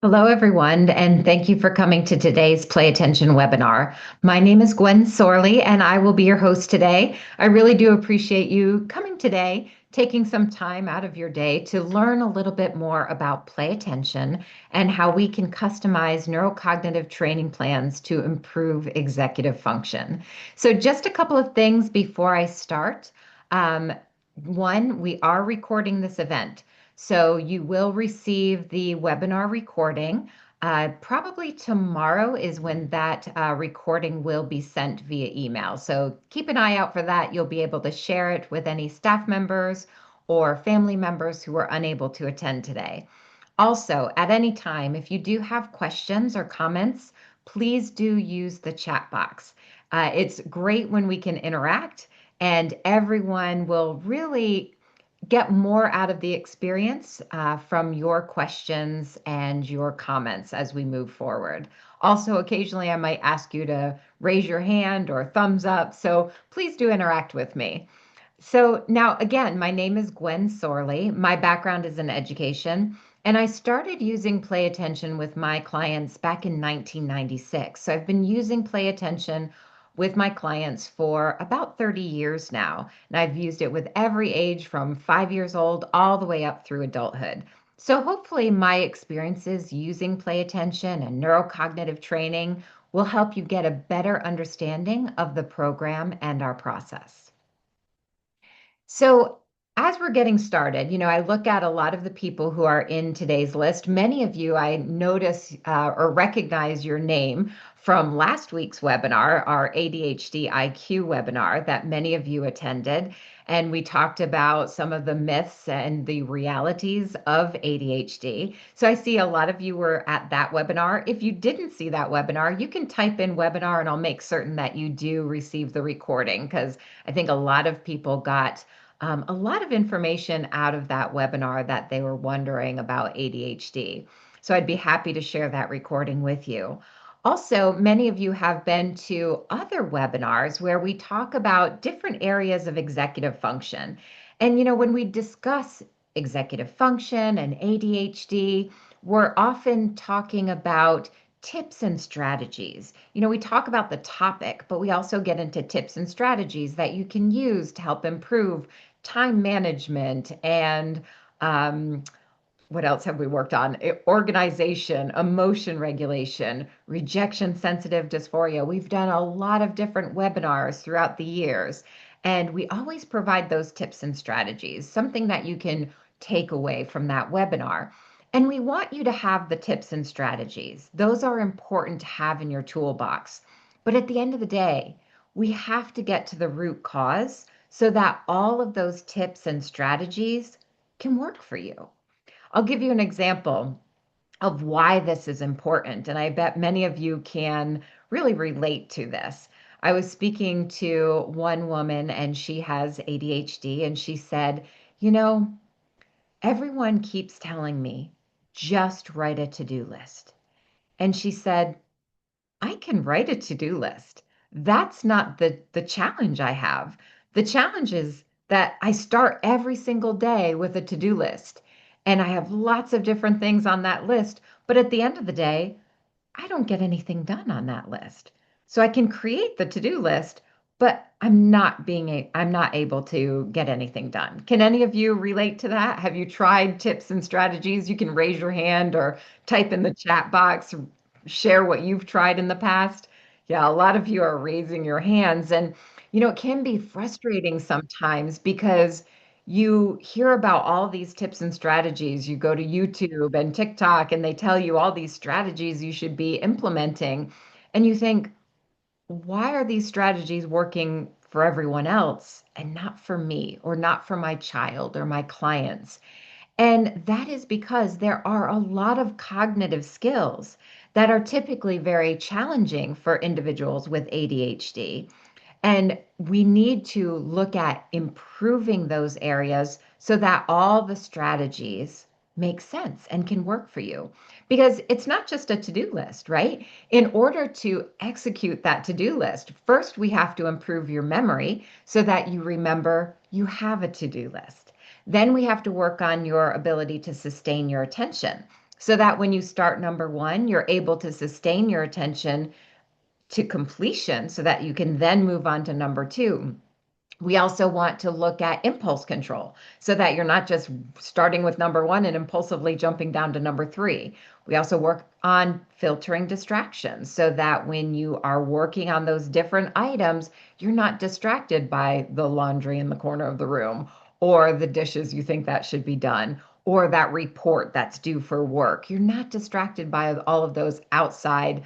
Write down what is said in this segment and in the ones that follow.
Hello, everyone, and thank you for coming to today's Play Attention webinar. My name is Gwen Sorley, and I will be your host today. I really do appreciate you coming today, taking some time out of your day to learn a little bit more about play attention and how we can customize neurocognitive training plans to improve executive function. So, just a couple of things before I start. Um, One, we are recording this event. So you will receive the webinar recording. Probably tomorrow is when that recording will be sent via email. So keep an eye out for that. You'll be able to share it with any staff members or family members who are unable to attend today. Also, at any time, if you do have questions or comments, please do use the chat box. It's great when we can interact, and everyone will really get more out of the experience from your questions and your comments as we move forward. Also, occasionally I might ask you to raise your hand or thumbs up, so please do interact with me. So now, again, my name is Gwen Sorley. My background is in education, and I started using play attention with my clients back in 1996. So I've been using play attention with my clients for about 30 years now, and I've used it with every age from 5 years old all the way up through adulthood. So hopefully, my experiences using play attention and neurocognitive training will help you get a better understanding of the program and our process. So, as we're getting started, I look at a lot of the people who are in today's list. Many of you, I notice or recognize your name from last week's webinar, our ADHD IQ webinar that many of you attended. And we talked about some of the myths and the realities of ADHD. So I see a lot of you were at that webinar. If you didn't see that webinar, you can type in webinar and I'll make certain that you do receive the recording because I think a lot of people got a lot of information out of that webinar that they were wondering about ADHD. So I'd be happy to share that recording with you. Also, many of you have been to other webinars where we talk about different areas of executive function. And, when we discuss executive function and ADHD, we're often talking about tips and strategies. We talk about the topic, but we also get into tips and strategies that you can use to help improve time management and what else have we worked on? Organization, emotion regulation, rejection sensitive dysphoria. We've done a lot of different webinars throughout the years, and we always provide those tips and strategies, something that you can take away from that webinar. And we want you to have the tips and strategies. Those are important to have in your toolbox. But at the end of the day, we have to get to the root cause so that all of those tips and strategies can work for you. I'll give you an example of why this is important, and I bet many of you can really relate to this. I was speaking to one woman, and she has ADHD, and she said, You know, everyone keeps telling me, just write a to do list. And she said, I can write a to-do list. That's not the challenge I have. The challenge is that I start every single day with a to-do list and I have lots of different things on that list, but at the end of the day, I don't get anything done on that list. So I can create the to-do list, but I'm not able to get anything done. Can any of you relate to that? Have you tried tips and strategies? You can raise your hand or type in the chat box, share what you've tried in the past. Yeah, a lot of you are raising your hands and it can be frustrating sometimes because you hear about all these tips and strategies. You go to YouTube and TikTok, and they tell you all these strategies you should be implementing. And you think, why are these strategies working for everyone else and not for me or not for my child or my clients? And that is because there are a lot of cognitive skills that are typically very challenging for individuals with ADHD. And we need to look at improving those areas so that all the strategies make sense and can work for you. Because it's not just a to do list, right? In order to execute that to do list, first we have to improve your memory so that you remember you have a to do list. Then we have to work on your ability to sustain your attention. so that when you start number one, you're able to sustain your attention to completion so that you can then move on to number two. We also want to look at impulse control so that you're not just starting with number one and impulsively jumping down to number three. We also work on filtering distractions so that when you are working on those different items, you're not distracted by the laundry in the corner of the room or the dishes you think that should be done or that report that's due for work. You're not distracted by all of those outside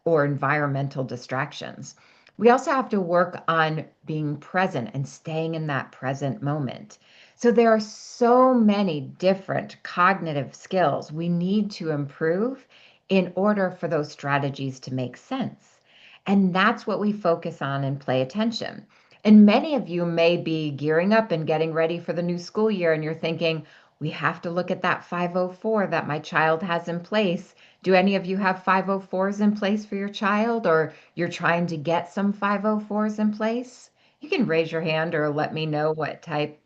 or environmental distractions. We also have to work on being present and staying in that present moment. So there are so many different cognitive skills we need to improve in order for those strategies to make sense. And that's what we focus on and play attention. And many of you may be gearing up and getting ready for the new school year, and you're thinking, we have to look at that 504 that my child has in place. Do any of you have 504s in place for your child, or you're trying to get some 504s in place? You can raise your hand or let me know what type.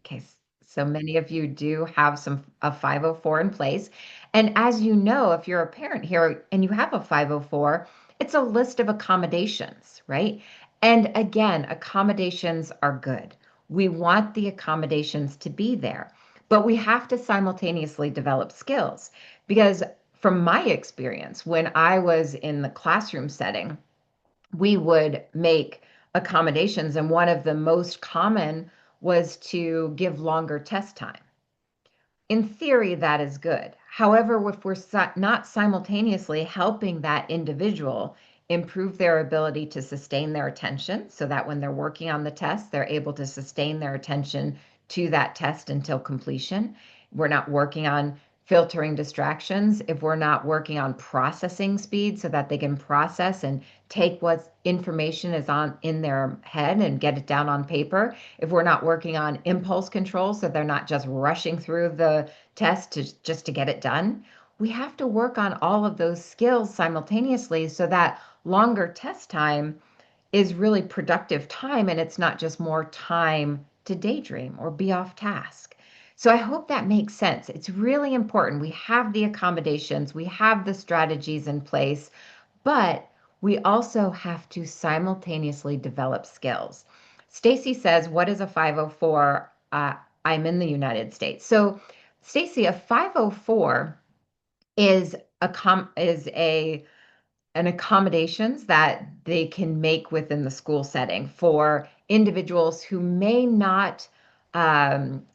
Okay, so many of you do have some a 504 in place. And as you know, if you're a parent here and you have a 504, it's a list of accommodations, right? And again, accommodations are good. We want the accommodations to be there, but we have to simultaneously develop skills because from my experience, when I was in the classroom setting, we would make accommodations, and one of the most common was to give longer test time. In theory, that is good. However, if we're not simultaneously helping that individual improve their ability to sustain their attention so that when they're working on the test, they're able to sustain their attention to that test until completion. We're not working on filtering distractions, if we're not working on processing speed so that they can process and take what information is on in their head and get it down on paper, if we're not working on impulse control so they're not just rushing through the test just to get it done, we have to work on all of those skills simultaneously so that longer test time is really productive time and it's not just more time to daydream or be off task. So I hope that makes sense. It's really important. We have the accommodations, we have the strategies in place, but we also have to simultaneously develop skills. Stacy says, "What is a 504?" I'm in the United States. So, Stacy, a 504 is a an accommodations that they can make within the school setting for individuals who may not um,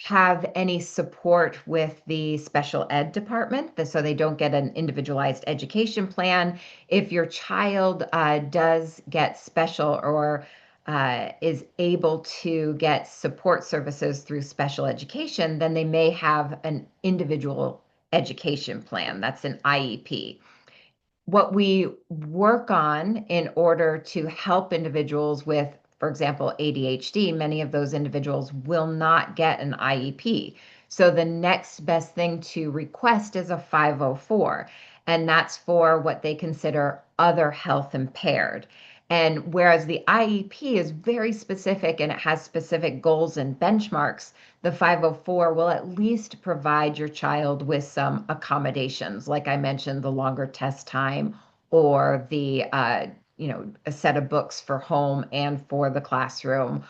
have any support with the special ed department, so they don't get an individualized education plan. If your child does get special or is able to get support services through special education, then they may have an individual education plan. That's an IEP. What we work on in order to help individuals with, for example, ADHD, many of those individuals will not get an IEP. So the next best thing to request is a 504, and that's for what they consider other health impaired. And whereas the IEP is very specific and it has specific goals and benchmarks, the 504 will at least provide your child with some accommodations, like I mentioned, the longer test time or a set of books for home and for the classroom.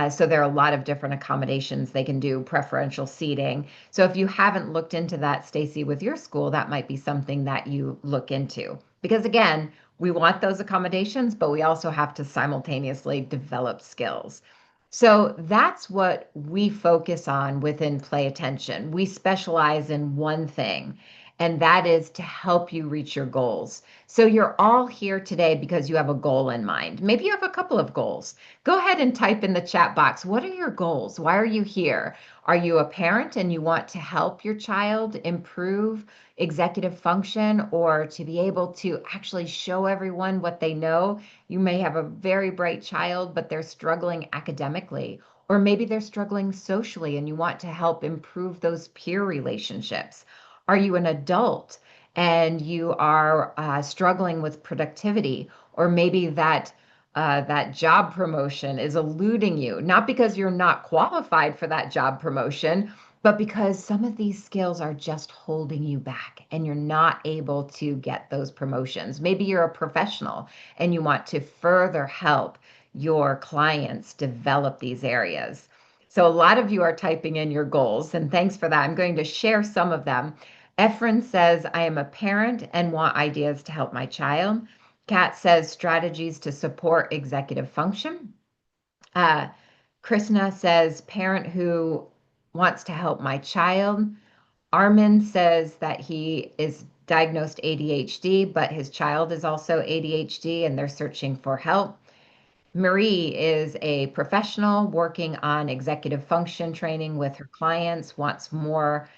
So there are a lot of different accommodations they can do, preferential seating. So if you haven't looked into that, Stacy, with your school, that might be something that you look into. Because again, we want those accommodations, but we also have to simultaneously develop skills. So that's what we focus on within Play Attention. We specialize in one thing, and that is to help you reach your goals. So you're all here today because you have a goal in mind. Maybe you have a couple of goals. Go ahead and type in the chat box. What are your goals? Why are you here? Are you a parent and you want to help your child improve executive function or to be able to actually show everyone what they know? You may have a very bright child, but they're struggling academically, or maybe they're struggling socially and you want to help improve those peer relationships. Are you an adult and you are struggling with productivity, or maybe that job promotion is eluding you, not because you're not qualified for that job promotion, but because some of these skills are just holding you back and you're not able to get those promotions. Maybe you're a professional and you want to further help your clients develop these areas. So, a lot of you are typing in your goals, and thanks for that. I'm going to share some of them. Efren says, I am a parent and want ideas to help my child. Kat says, strategies to support executive function. Uh, Krishna says, parent who wants to help my child. Armin says that he is diagnosed ADHD, but his child is also ADHD and they're searching for help. Marie is a professional working on executive function training with her clients, wants more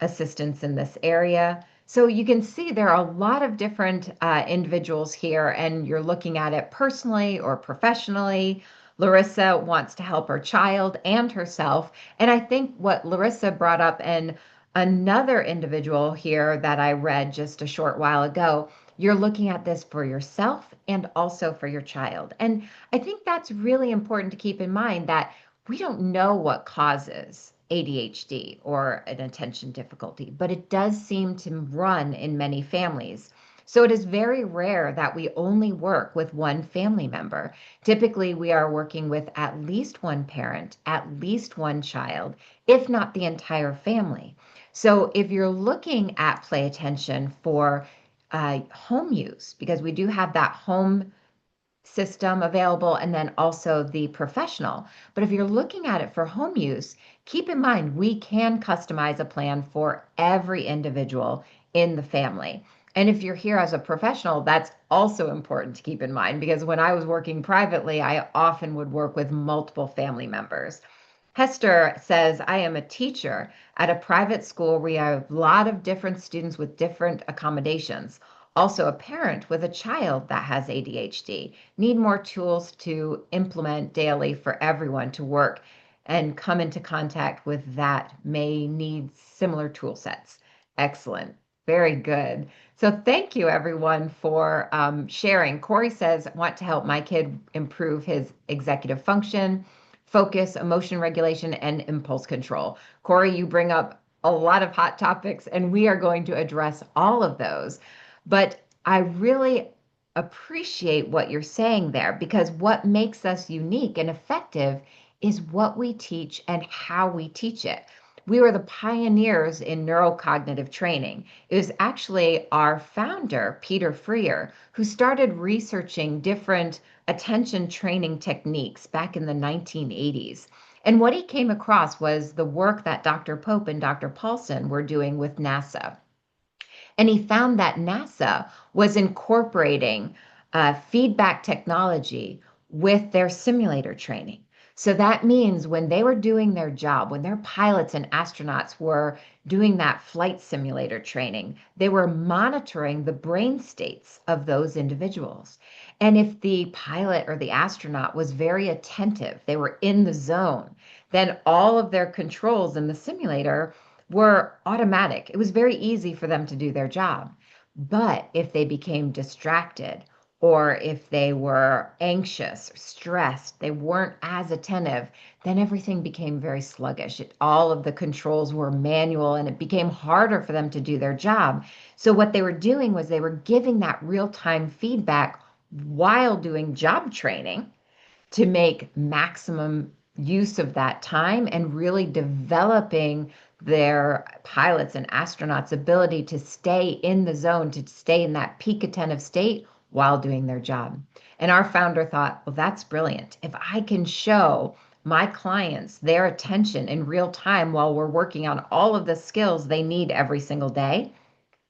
assistance in this area. So you can see there are a lot of different individuals here, and you're looking at it personally or professionally. Larissa wants to help her child and herself. And I think what Larissa brought up, and another individual here that I read just a short while ago, you're looking at this for yourself and also for your child. And I think that's really important to keep in mind that we don't know what causes ADHD or an attention difficulty, but it does seem to run in many families. So it is very rare that we only work with one family member. Typically, we are working with at least one parent, at least one child, if not the entire family. So if you're looking at play attention for home use, because we do have that home system available and then also the professional. But if you're looking at it for home use, keep in mind we can customize a plan for every individual in the family. And if you're here as a professional, that's also important to keep in mind because when I was working privately, I often would work with multiple family members. Hester says, I am a teacher at a private school where we have a lot of different students with different accommodations. Also, a parent with a child that has ADHD. Need more tools to implement daily for everyone to work and come into contact with that may need similar tool sets. Excellent. Very good. So thank you everyone for sharing. Corey says, want to help my kid improve his executive function, focus, emotion regulation, and impulse control. Corey, you bring up a lot of hot topics, and we are going to address all of those. But I really appreciate what you're saying there because what makes us unique and effective is what we teach and how we teach it. We were the pioneers in neurocognitive training. It was actually our founder, Peter Freer, who started researching different attention training techniques back in the 1980s. And what he came across was the work that Dr. Pope and Dr. Paulson were doing with NASA. And he found that NASA was incorporating feedback technology with their simulator training. So that means when they were doing their job, when their pilots and astronauts were doing that flight simulator training, they were monitoring the brain states of those individuals. And if the pilot or the astronaut was very attentive, they were in the zone, then all of their controls in the simulator were automatic. It was very easy for them to do their job. But if they became distracted or if they were anxious or stressed, they weren't as attentive, then everything became very sluggish. All of the controls were manual and it became harder for them to do their job. So, what they were doing was they were giving that real time feedback while doing job training to make maximum use of that time and really developing their pilots and astronauts' ability to stay in the zone, to stay in that peak attentive state while doing their job. And our founder thought, well, that's brilliant. If I can show my clients their attention in real time while we're working on all of the skills they need every single day,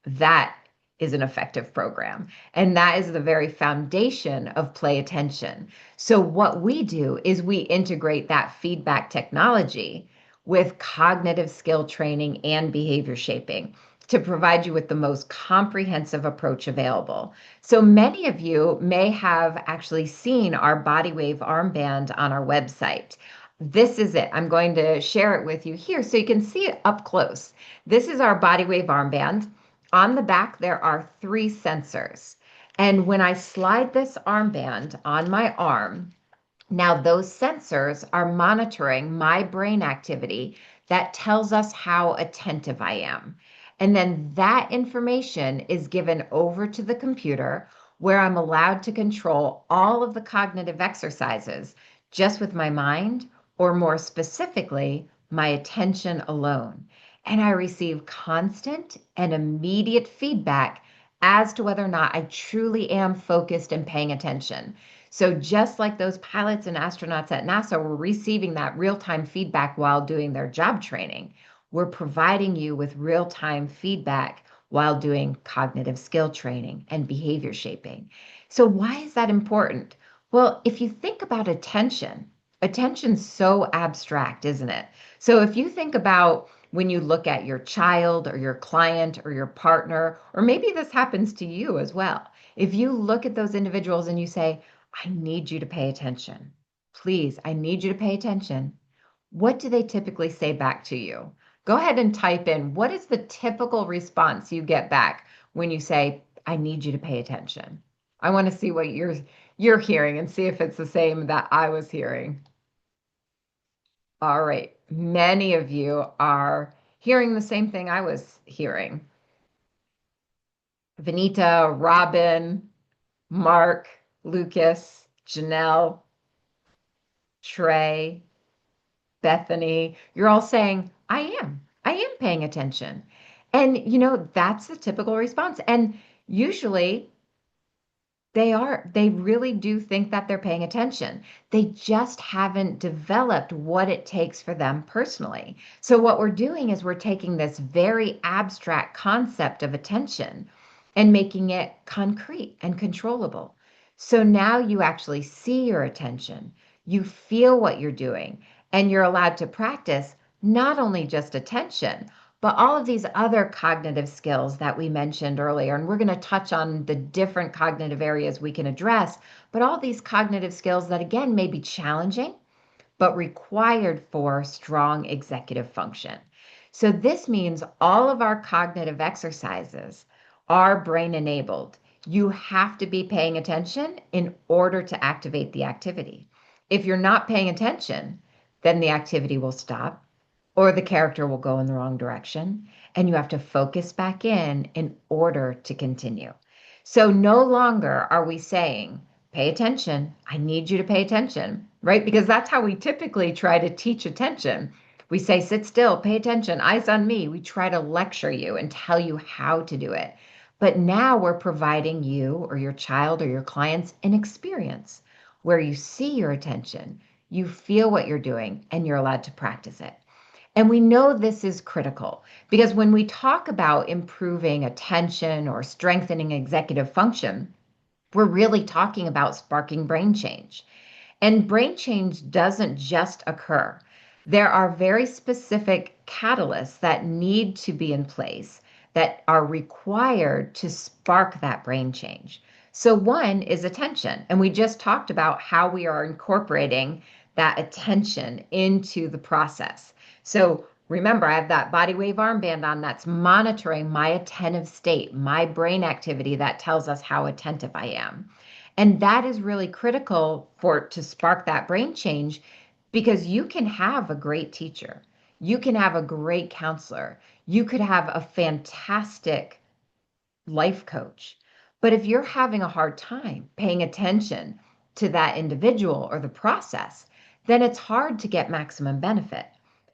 that is an effective program. And that is the very foundation of play attention. So, what we do is we integrate that feedback technology with cognitive skill training and behavior shaping to provide you with the most comprehensive approach available. So, many of you may have actually seen our body wave armband on our website. This is it. I'm going to share it with you here so you can see it up close. This is our body wave armband. On the back, there are 3 sensors. And when I slide this armband on my arm, now those sensors are monitoring my brain activity that tells us how attentive I am. And then that information is given over to the computer where I'm allowed to control all of the cognitive exercises just with my mind, or more specifically, my attention alone. And I receive constant and immediate feedback as to whether or not I truly am focused and paying attention. So, just like those pilots and astronauts at NASA were receiving that real time feedback while doing their job training, we're providing you with real time feedback while doing cognitive skill training and behavior shaping. So, why is that important? Well, if you think about attention, attention's so abstract, isn't it? So, if you think about when you look at your child or your client or your partner, or maybe this happens to you as well. If you look at those individuals and you say, I need you to pay attention. Please, I need you to pay attention. What do they typically say back to you? Go ahead and type in what is the typical response you get back when you say, I need you to pay attention. I want to see what you're hearing and see if it's the same that I was hearing. All right. Many of you are hearing the same thing I was hearing. Vanita, Robin, Mark, Lucas, Janelle, Trey, Bethany, you're all saying, I am paying attention. And, that's the typical response. And usually they really do think that they're paying attention. They just haven't developed what it takes for them personally. So, what we're doing is we're taking this very abstract concept of attention and making it concrete and controllable. So now you actually see your attention, you feel what you're doing, and you're allowed to practice not only just attention, but all of these other cognitive skills that we mentioned earlier, and we're going to touch on the different cognitive areas we can address, but all these cognitive skills that, again, may be challenging, but required for strong executive function. So this means all of our cognitive exercises are brain enabled. You have to be paying attention in order to activate the activity. If you're not paying attention, then the activity will stop or the character will go in the wrong direction, and you have to focus back in order to continue. So no longer are we saying, pay attention, I need you to pay attention, right? Because that's how we typically try to teach attention. We say, sit still, pay attention, eyes on me. We try to lecture you and tell you how to do it. But now we're providing you or your child or your clients an experience where you see your attention, you feel what you're doing, and you're allowed to practice it. And we know this is critical because when we talk about improving attention or strengthening executive function, we're really talking about sparking brain change. And brain change doesn't just occur. There are very specific catalysts that need to be in place that are required to spark that brain change. So, one is attention. And we just talked about how we are incorporating that attention into the process. So, remember, I have that body wave armband on that's monitoring my attentive state, my brain activity that tells us how attentive I am. And that is really critical for to spark that brain change because you can have a great teacher. You can have a great counselor. You could have a fantastic life coach. But if you're having a hard time paying attention to that individual or the process, then it's hard to get maximum benefit.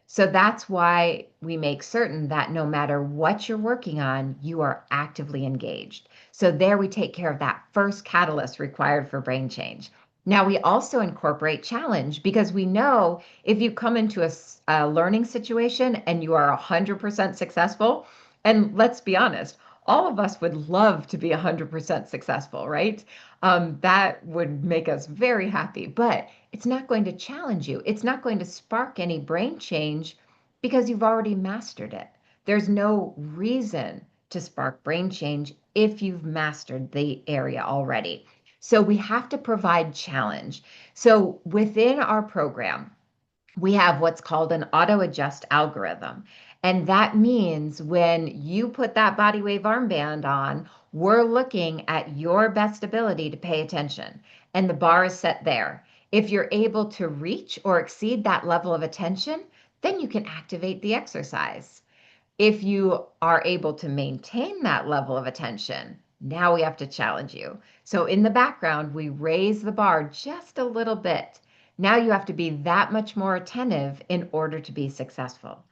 So that's why we make certain that no matter what you're working on, you are actively engaged. So there we take care of that first catalyst required for brain change. Now we also incorporate challenge because we know if you come into a learning situation and you are 100% successful, and let's be honest, all of us would love to be 100% successful, right? That would make us very happy, but it's not going to challenge you. It's not going to spark any brain change because you've already mastered it. There's no reason to spark brain change if you've mastered the area already. So we have to provide challenge. So within our program, we have what's called an auto adjust algorithm. And that means when you put that body wave armband on, we're looking at your best ability to pay attention. And the bar is set there. If you're able to reach or exceed that level of attention, then you can activate the exercise. If you are able to maintain that level of attention, now we have to challenge you. So in the background, we raise the bar just a little bit. Now you have to be that much more attentive in order to be successful.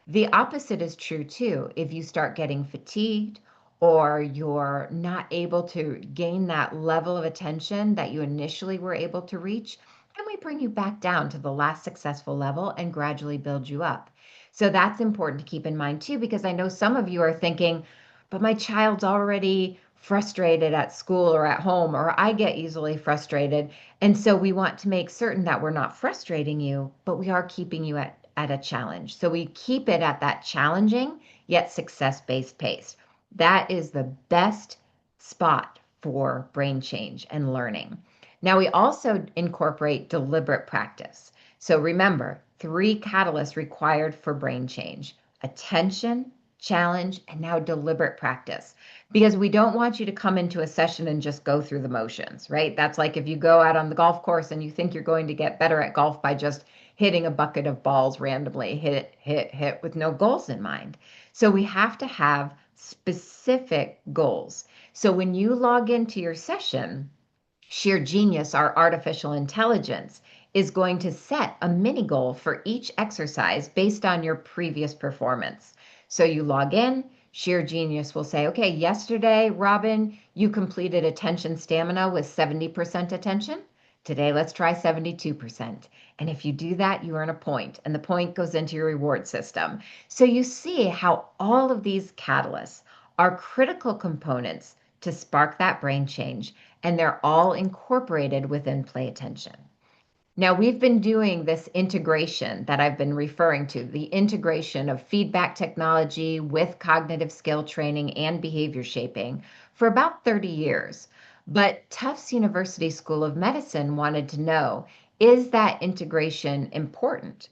The opposite is true too. If you start getting fatigued or you're not able to gain that level of attention that you initially were able to reach, then we bring you back down to the last successful level and gradually build you up. So that's important to keep in mind too, because I know some of you are thinking, but my child's already frustrated at school or at home, or I get easily frustrated. And so we want to make certain that we're not frustrating you, but we are keeping you at a challenge. So we keep it at that challenging yet success-based pace. That is the best spot for brain change and learning. Now, we also incorporate deliberate practice. So remember, three catalysts required for brain change: attention, challenge, and now deliberate practice. Because we don't want you to come into a session and just go through the motions, right? That's like if you go out on the golf course and you think you're going to get better at golf by just hitting a bucket of balls randomly, hit with no goals in mind. So we have to have specific goals. So when you log into your session, Sheer Genius, our artificial intelligence, is going to set a mini goal for each exercise based on your previous performance. So you log in, Sheer Genius will say, okay, yesterday, Robin, you completed attention stamina with 70% attention. Today, let's try 72%. And if you do that, you earn a point, and the point goes into your reward system. So you see how all of these catalysts are critical components to spark that brain change, and they're all incorporated within play attention. Now, we've been doing this integration that I've been referring to, the integration of feedback technology with cognitive skill training and behavior shaping for about 30 years. But Tufts University School of Medicine wanted to know, is that integration important?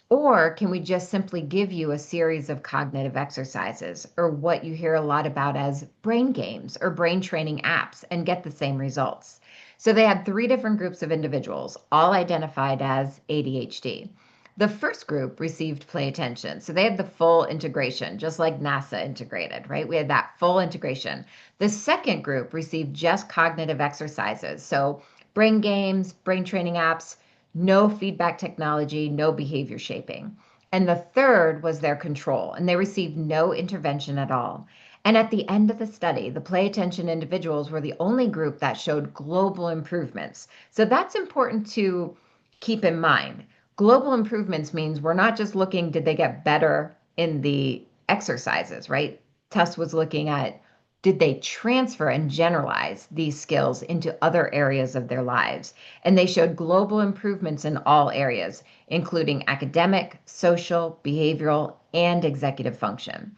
Or can we just simply give you a series of cognitive exercises, or what you hear a lot about as brain games or brain training apps, and get the same results? So they had three different groups of individuals, all identified as ADHD. The first group received play attention. So they had the full integration, just like NASA integrated, right? We had that full integration. The second group received just cognitive exercises. So brain games, brain training apps, no feedback technology, no behavior shaping. And the third was their control, and they received no intervention at all. And at the end of the study, the play attention individuals were the only group that showed global improvements. So that's important to keep in mind. Global improvements means we're not just looking, did they get better in the exercises, right? Tess was looking at, did they transfer and generalize these skills into other areas of their lives? And they showed global improvements in all areas, including academic, social, behavioral, and executive function.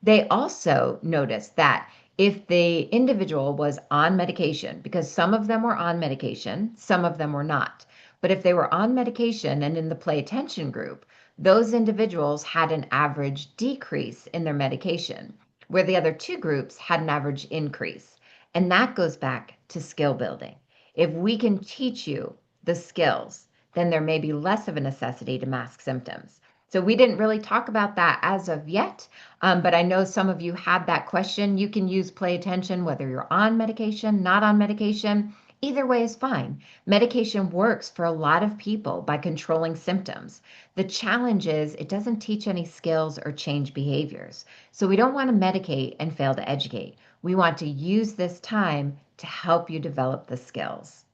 They also noticed that if the individual was on medication, because some of them were on medication, some of them were not, but if they were on medication and in the play attention group, those individuals had an average decrease in their medication, where the other two groups had an average increase. And that goes back to skill building. If we can teach you the skills, then there may be less of a necessity to mask symptoms. So we didn't really talk about that as of yet, but I know some of you had that question. You can use play attention whether you're on medication, not on medication. Either way is fine. Medication works for a lot of people by controlling symptoms. The challenge is it doesn't teach any skills or change behaviors. So we don't want to medicate and fail to educate. We want to use this time to help you develop the skills.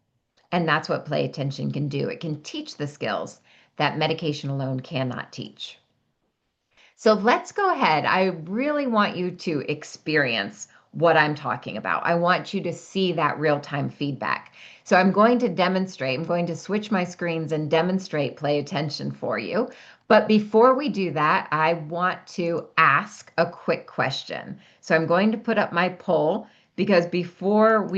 And that's what play attention can do. It can teach the skills that medication alone cannot teach. So let's go ahead. I really want you to experience what I'm talking about. I want you to see that real-time feedback. So I'm going to demonstrate, I'm going to switch my screens and demonstrate play attention for you. But before we do that, I want to ask a quick question. So I'm going to put up my poll because before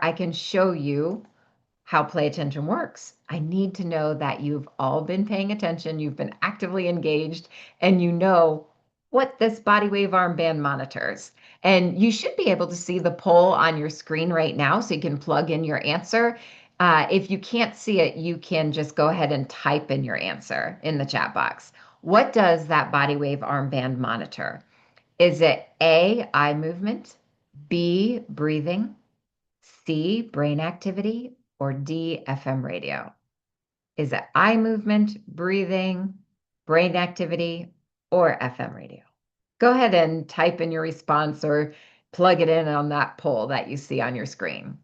I can show you how play attention works, I need to know that you've all been paying attention, you've been actively engaged, and you know what this body wave armband monitors. And you should be able to see the poll on your screen right now so you can plug in your answer. If you can't see it, you can just go ahead and type in your answer in the chat box. What does that body wave armband monitor? Is it A, eye movement, B, breathing, C, brain activity, or D, FM radio? Is it eye movement, breathing, brain activity, or FM radio? Go ahead and type in your response or plug it in on that poll that you see on your screen.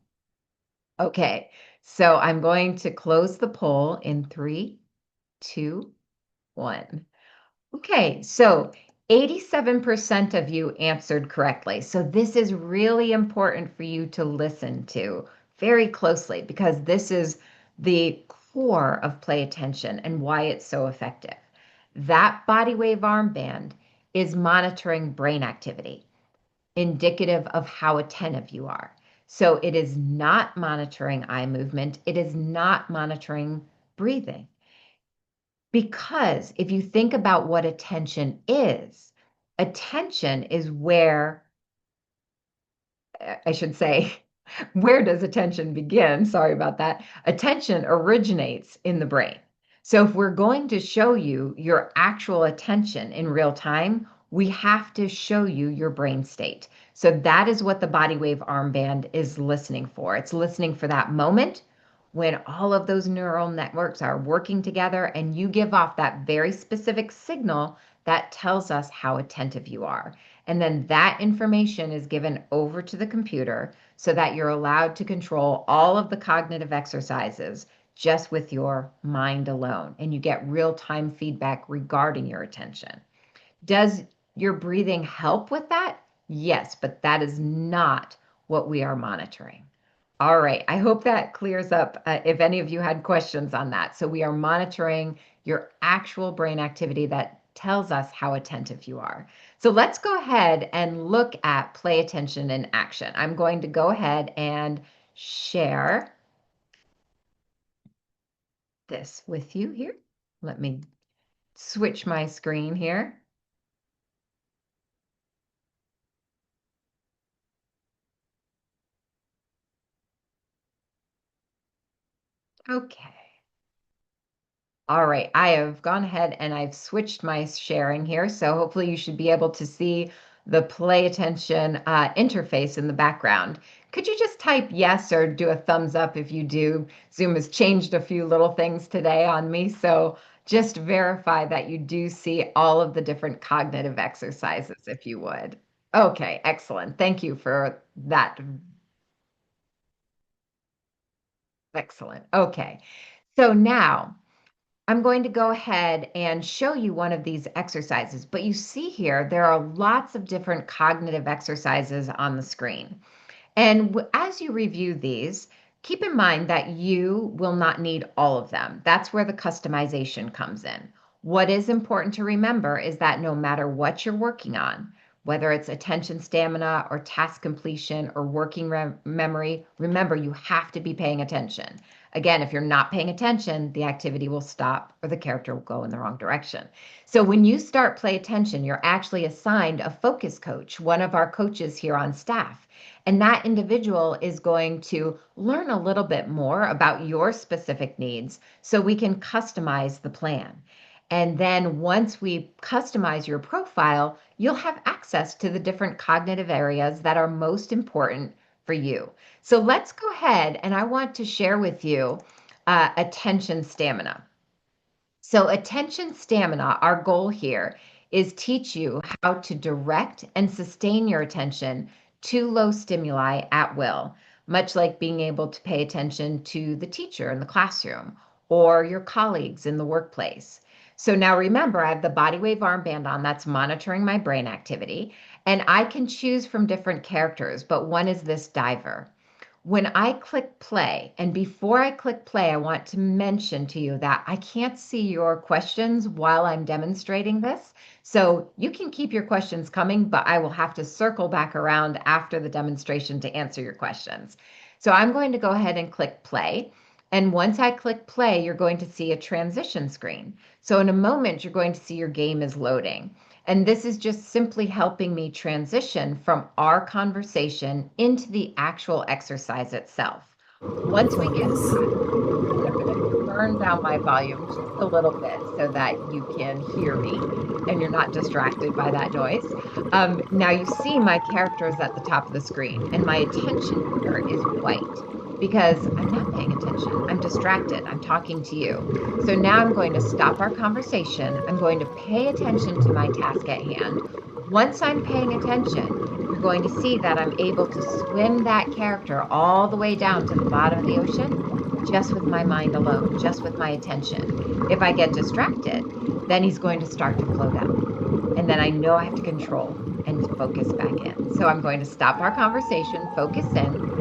Okay, so I'm going to close the poll in 3, 2, 1. Okay, so 87% of you answered correctly. So this is really important for you to listen to very closely because this is the core of play attention and why it's so effective. That body wave armband is monitoring brain activity, indicative of how attentive you are. So it is not monitoring eye movement. It is not monitoring breathing. Because if you think about what attention is where, I should say, where does attention begin? Sorry about that. Attention originates in the brain. So if we're going to show you your actual attention in real time, we have to show you your brain state. So that is what the body wave armband is listening for. It's listening for that moment when all of those neural networks are working together and you give off that very specific signal that tells us how attentive you are. And then that information is given over to the computer so that you're allowed to control all of the cognitive exercises just with your mind alone. And you get real-time feedback regarding your attention. Does your breathing help with that? Yes, but that is not what we are monitoring. All right, I hope that clears up if any of you had questions on that. So we are monitoring your actual brain activity that tells us how attentive you are. So let's go ahead and look at play attention in action. I'm going to go ahead and share this with you here. Let me switch my screen here. Okay. All right, I have gone ahead and I've switched my sharing here. So hopefully you should be able to see the play attention interface in the background. Could you just type yes or do a thumbs up if you do? Zoom has changed a few little things today on me. So just verify that you do see all of the different cognitive exercises if you would. Okay, excellent. Thank you for that. Excellent. Okay, so now I'm going to go ahead and show you one of these exercises, but you see here, there are lots of different cognitive exercises on the screen. And as you review these, keep in mind that you will not need all of them. That's where the customization comes in. What is important to remember is that no matter what you're working on, whether it's attention stamina or task completion or working memory, remember you have to be paying attention. Again, if you're not paying attention, the activity will stop or the character will go in the wrong direction. So when you start play attention, you're actually assigned a focus coach, one of our coaches here on staff. And that individual is going to learn a little bit more about your specific needs so we can customize the plan. And then once we customize your profile, you'll have access to the different cognitive areas that are most important for you. So let's go ahead and I want to share with you attention stamina. So attention stamina, our goal here is teach you how to direct and sustain your attention to low stimuli at will, much like being able to pay attention to the teacher in the classroom or your colleagues in the workplace. So now remember, I have the body wave armband on that's monitoring my brain activity, and I can choose from different characters, but one is this diver. When I click play, and before I click play, I want to mention to you that I can't see your questions while I'm demonstrating this. So you can keep your questions coming, but I will have to circle back around after the demonstration to answer your questions. So I'm going to go ahead and click play. And once I click play, you're going to see a transition screen. So in a moment, you're going to see your game is loading. And this is just simply helping me transition from our conversation into the actual exercise itself. Once we get hot, and I'm going to turn down my volume just a little bit so that you can hear me and you're not distracted by that noise. Now you see my character is at the top of the screen, and my attention here is white because I'm not paying attention. I'm distracted. I'm talking to you. So now I'm going to stop our conversation. I'm going to pay attention to my task at hand. Once I'm paying attention, you're going to see that I'm able to swim that character all the way down to the bottom of the ocean just with my mind alone, just with my attention. If I get distracted, then he's going to start to float out. And then I know I have to control and focus back in. So I'm going to stop our conversation, focus in.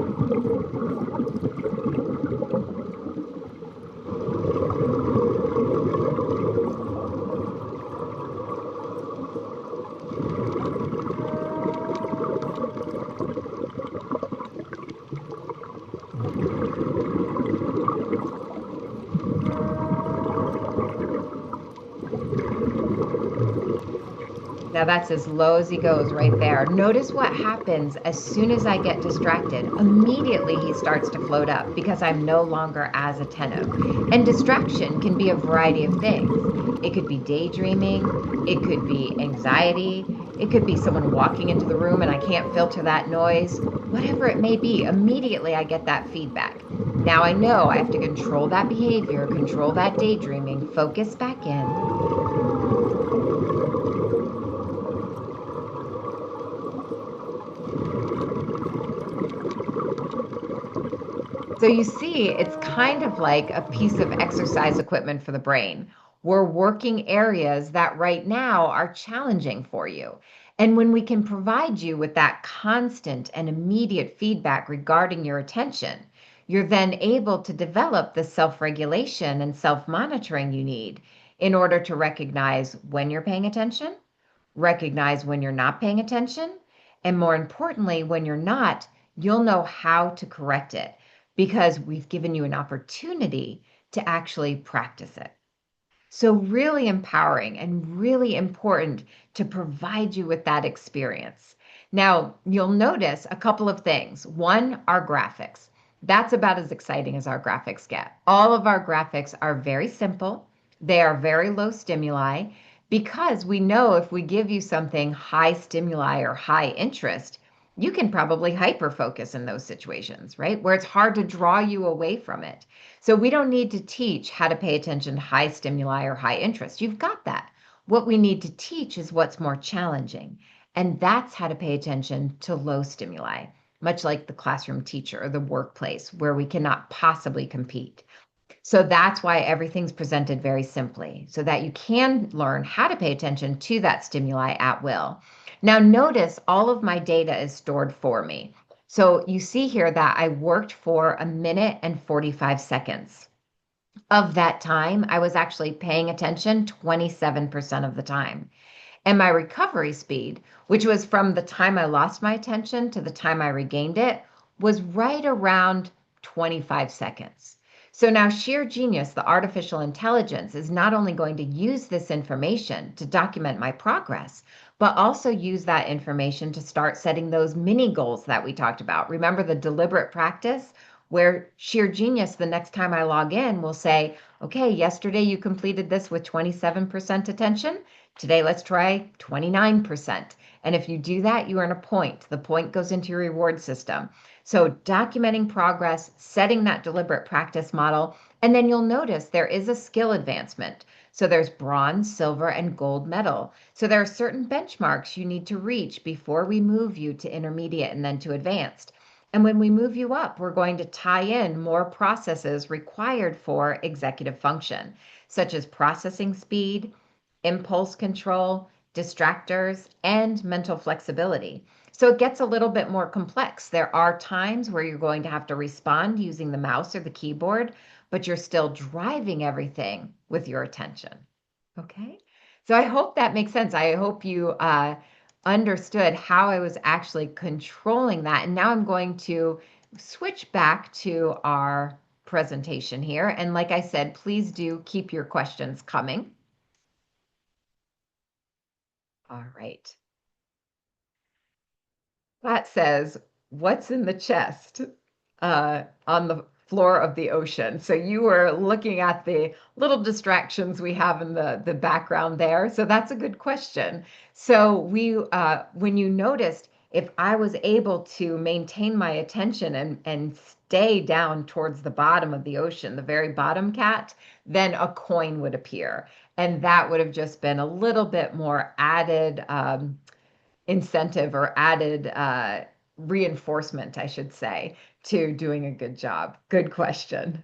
Now that's as low as he goes right there. Notice what happens as soon as I get distracted. Immediately he starts to float up because I'm no longer as attentive. And distraction can be a variety of things. It could be daydreaming, it could be anxiety, it could be someone walking into the room and I can't filter that noise. Whatever it may be, immediately I get that feedback. Now I know I have to control that behavior, control that daydreaming, focus back in. So you see, it's kind of like a piece of exercise equipment for the brain. We're working areas that right now are challenging for you. And when we can provide you with that constant and immediate feedback regarding your attention, you're then able to develop the self-regulation and self-monitoring you need in order to recognize when you're paying attention, recognize when you're not paying attention, and more importantly, when you're not, you'll know how to correct it because we've given you an opportunity to actually practice it. So, really empowering and really important to provide you with that experience. Now, you'll notice a couple of things. One, our graphics. That's about as exciting as our graphics get. All of our graphics are very simple, they are very low stimuli because we know if we give you something high stimuli or high interest, you can probably hyper focus in those situations, right? Where it's hard to draw you away from it. So we don't need to teach how to pay attention to high stimuli or high interest. You've got that. What we need to teach is what's more challenging. And that's how to pay attention to low stimuli, much like the classroom teacher or the workplace where we cannot possibly compete. So that's why everything's presented very simply, so that you can learn how to pay attention to that stimuli at will. Now, notice all of my data is stored for me. So you see here that I worked for a minute and 45 seconds. Of that time, I was actually paying attention 27% of the time. And my recovery speed, which was from the time I lost my attention to the time I regained it, was right around 25 seconds. So now Sheer Genius, the artificial intelligence, is not only going to use this information to document my progress, but also use that information to start setting those mini goals that we talked about. Remember the deliberate practice where Sheer Genius, the next time I log in, will say, okay, yesterday you completed this with 27% attention. Today, let's try 29%. And if you do that, you earn a point. The point goes into your reward system. So documenting progress, setting that deliberate practice model, and then you'll notice there is a skill advancement. So there's bronze, silver, and gold medal. So there are certain benchmarks you need to reach before we move you to intermediate and then to advanced. And when we move you up, we're going to tie in more processes required for executive function, such as processing speed, impulse control, distractors, and mental flexibility. So it gets a little bit more complex. There are times where you're going to have to respond using the mouse or the keyboard, but you're still driving everything with your attention. Okay. So I hope that makes sense. I hope you understood how I was actually controlling that. And now I'm going to switch back to our presentation here. And like I said, please do keep your questions coming. All right. That says, what's in the chest? on the floor of the ocean. So you were looking at the little distractions we have in the background there. So that's a good question. So when you noticed, if I was able to maintain my attention and stay down towards the bottom of the ocean, the very bottom, Cat, then a coin would appear. And that would have just been a little bit more added incentive or added reinforcement, I should say, to doing a good job. Good question.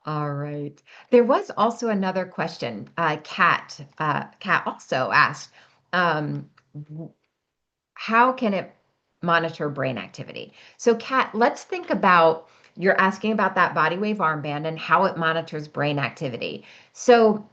All right. There was also another question. Kat also asked, um, how can it monitor brain activity? So, Kat, let's think about you're asking about that body wave armband and how it monitors brain activity. So,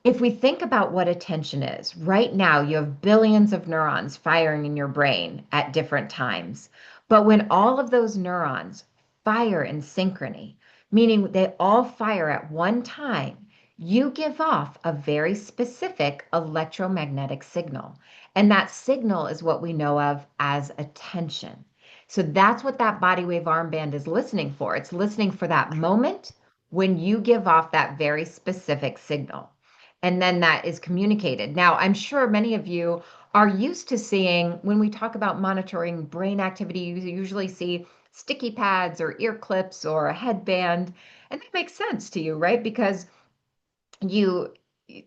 if we think about what attention is, right now you have billions of neurons firing in your brain at different times. But when all of those neurons fire in synchrony, meaning they all fire at one time, you give off a very specific electromagnetic signal. And that signal is what we know of as attention. So that's what that body wave armband is listening for. It's listening for that moment when you give off that very specific signal, and then that is communicated. Now, I'm sure many of you are used to seeing when we talk about monitoring brain activity, you usually see sticky pads or ear clips or a headband. And that makes sense to you, right? Because you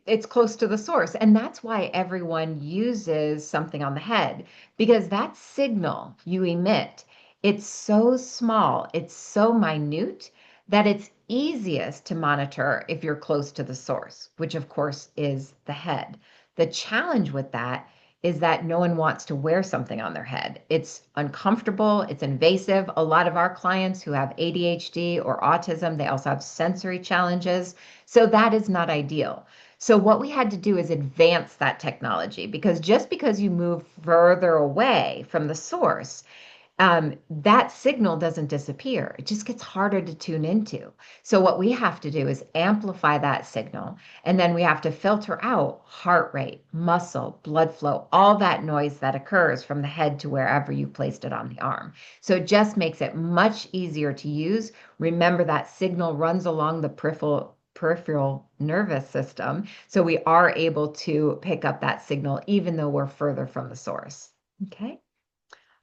it's close to the source, and that's why everyone uses something on the head, because that signal you emit, it's so small, it's so minute, that it's easiest to monitor if you're close to the source, which of course is the head. The challenge with that is that no one wants to wear something on their head. It's uncomfortable, it's invasive. A lot of our clients who have ADHD or autism, they also have sensory challenges, so that is not ideal. So what we had to do is advance that technology, because just because you move further away from the source, that signal doesn't disappear. It just gets harder to tune into. So what we have to do is amplify that signal, and then we have to filter out heart rate, muscle, blood flow, all that noise that occurs from the head to wherever you placed it on the arm. So it just makes it much easier to use. Remember, that signal runs along the peripheral nervous system. So we are able to pick up that signal even though we're further from the source. Okay.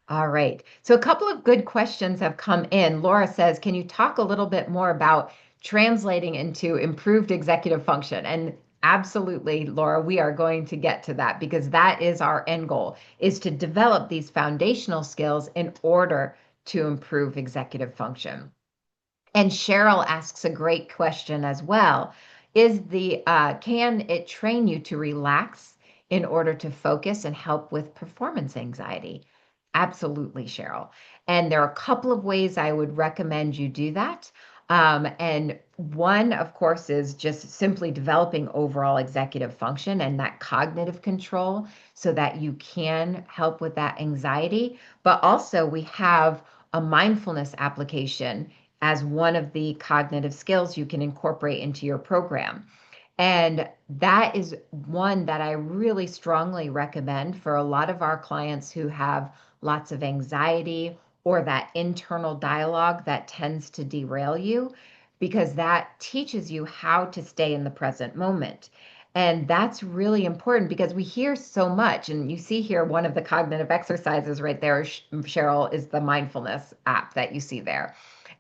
All right. So a couple of good questions have come in. Laura says, can you talk a little bit more about translating into improved executive function? And absolutely, Laura, we are going to get to that, because that is our end goal, is to develop these foundational skills in order to improve executive function. And Cheryl asks a great question as well. Can it train you to relax in order to focus and help with performance anxiety? Absolutely, Cheryl. And there are a couple of ways I would recommend you do that. And one, of course, is just simply developing overall executive function and that cognitive control so that you can help with that anxiety. But also, we have a mindfulness application as one of the cognitive skills you can incorporate into your program. And that is one that I really strongly recommend for a lot of our clients who have lots of anxiety or that internal dialogue that tends to derail you, because that teaches you how to stay in the present moment. And that's really important because we hear so much. And you see here, one of the cognitive exercises right there, Cheryl, is the mindfulness app that you see there.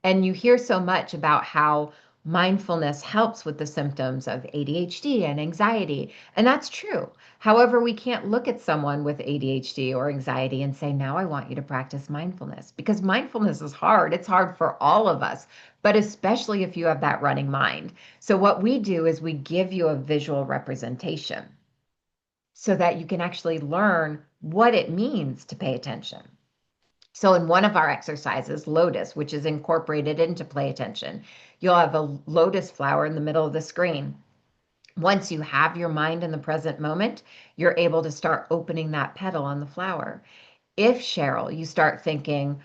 And you hear so much about how mindfulness helps with the symptoms of ADHD and anxiety. And that's true. However, we can't look at someone with ADHD or anxiety and say, now I want you to practice mindfulness, because mindfulness is hard. It's hard for all of us, but especially if you have that running mind. So, what we do is we give you a visual representation so that you can actually learn what it means to pay attention. So in one of our exercises, lotus, which is incorporated into play attention, you'll have a lotus flower in the middle of the screen. Once you have your mind in the present moment, you're able to start opening that petal on the flower. If, Cheryl, you start thinking,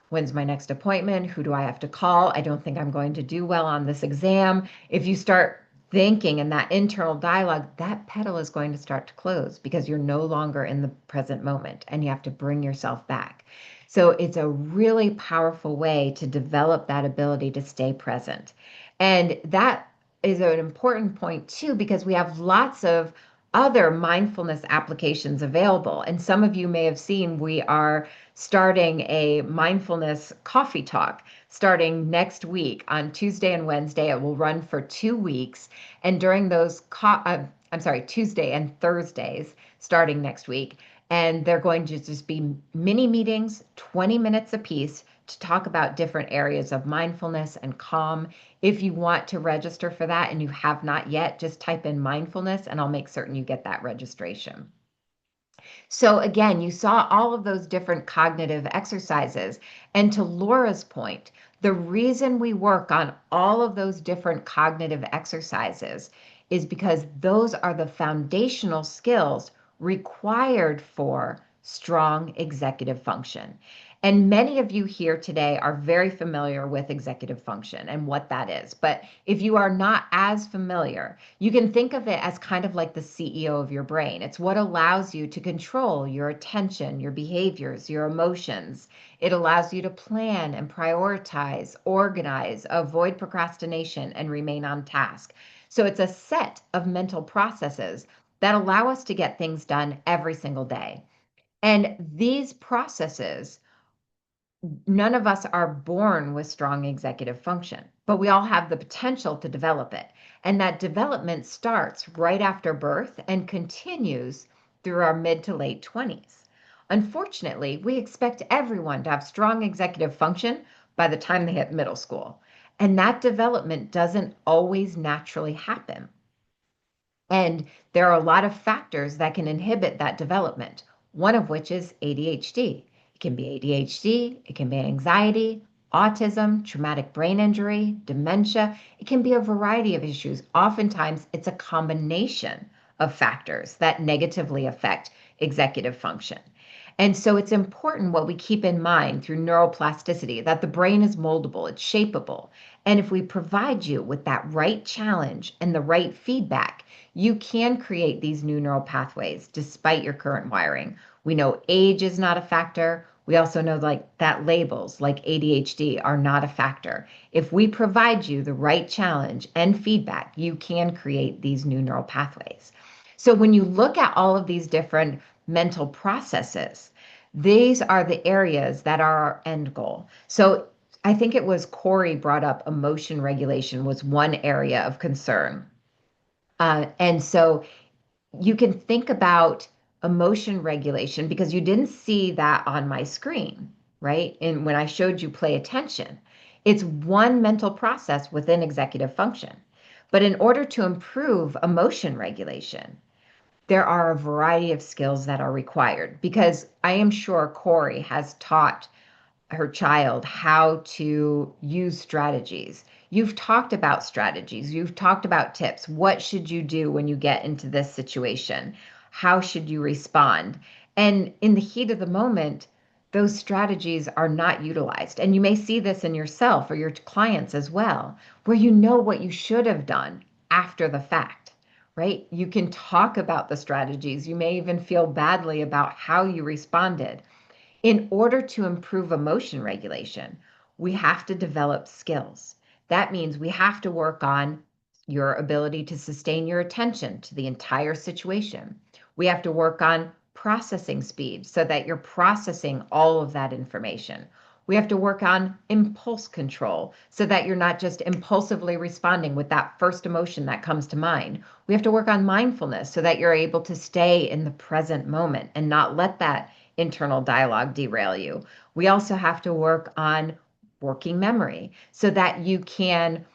when's my next appointment? Who do I have to call? I don't think I'm going to do well on this exam. If you start thinking in that internal dialogue, that petal is going to start to close because you're no longer in the present moment and you have to bring yourself back. So it's a really powerful way to develop that ability to stay present. And that is an important point too, because we have lots of other mindfulness applications available. And some of you may have seen we are starting a mindfulness coffee talk starting next week on Tuesday and Wednesday. It will run for 2 weeks. And during those, I'm sorry, Tuesday and Thursdays starting next week. And they're going to just be mini meetings, 20 minutes apiece, to talk about different areas of mindfulness and calm. If you want to register for that and you have not yet, just type in mindfulness and I'll make certain you get that registration. So again, you saw all of those different cognitive exercises. And to Laura's point, the reason we work on all of those different cognitive exercises is because those are the foundational skills required for strong executive function. And many of you here today are very familiar with executive function and what that is. But if you are not as familiar, you can think of it as kind of like the CEO of your brain. It's what allows you to control your attention, your behaviors, your emotions. It allows you to plan and prioritize, organize, avoid procrastination, and remain on task. So it's a set of mental processes that allow us to get things done every single day. And these processes, none of us are born with strong executive function, but we all have the potential to develop it. And that development starts right after birth and continues through our mid to late 20s. Unfortunately, we expect everyone to have strong executive function by the time they hit middle school. And that development doesn't always naturally happen. And there are a lot of factors that can inhibit that development, one of which is ADHD. It can be ADHD, it can be anxiety, autism, traumatic brain injury, dementia. It can be a variety of issues. Oftentimes, it's a combination of factors that negatively affect executive function. And so it's important what we keep in mind through neuroplasticity that the brain is moldable, it's shapeable. And if we provide you with that right challenge and the right feedback, you can create these new neural pathways despite your current wiring. We know age is not a factor. We also know that labels like ADHD are not a factor. If we provide you the right challenge and feedback, you can create these new neural pathways. So when you look at all of these different mental processes, these are the areas that are our end goal. So I think it was Corey brought up emotion regulation was one area of concern. And so you can think about emotion regulation because you didn't see that on my screen, right? And when I showed you play attention, it's one mental process within executive function. But in order to improve emotion regulation, there are a variety of skills that are required because I am sure Corey has taught her child how to use strategies. You've talked about strategies, you've talked about tips. What should you do when you get into this situation? How should you respond? And in the heat of the moment, those strategies are not utilized. And you may see this in yourself or your clients as well, where you know what you should have done after the fact, right? You can talk about the strategies. You may even feel badly about how you responded. In order to improve emotion regulation, we have to develop skills. That means we have to work on your ability to sustain your attention to the entire situation. We have to work on processing speed so that you're processing all of that information. We have to work on impulse control so that you're not just impulsively responding with that first emotion that comes to mind. We have to work on mindfulness so that you're able to stay in the present moment and not let that internal dialogue derail you. We also have to work on working memory so that you can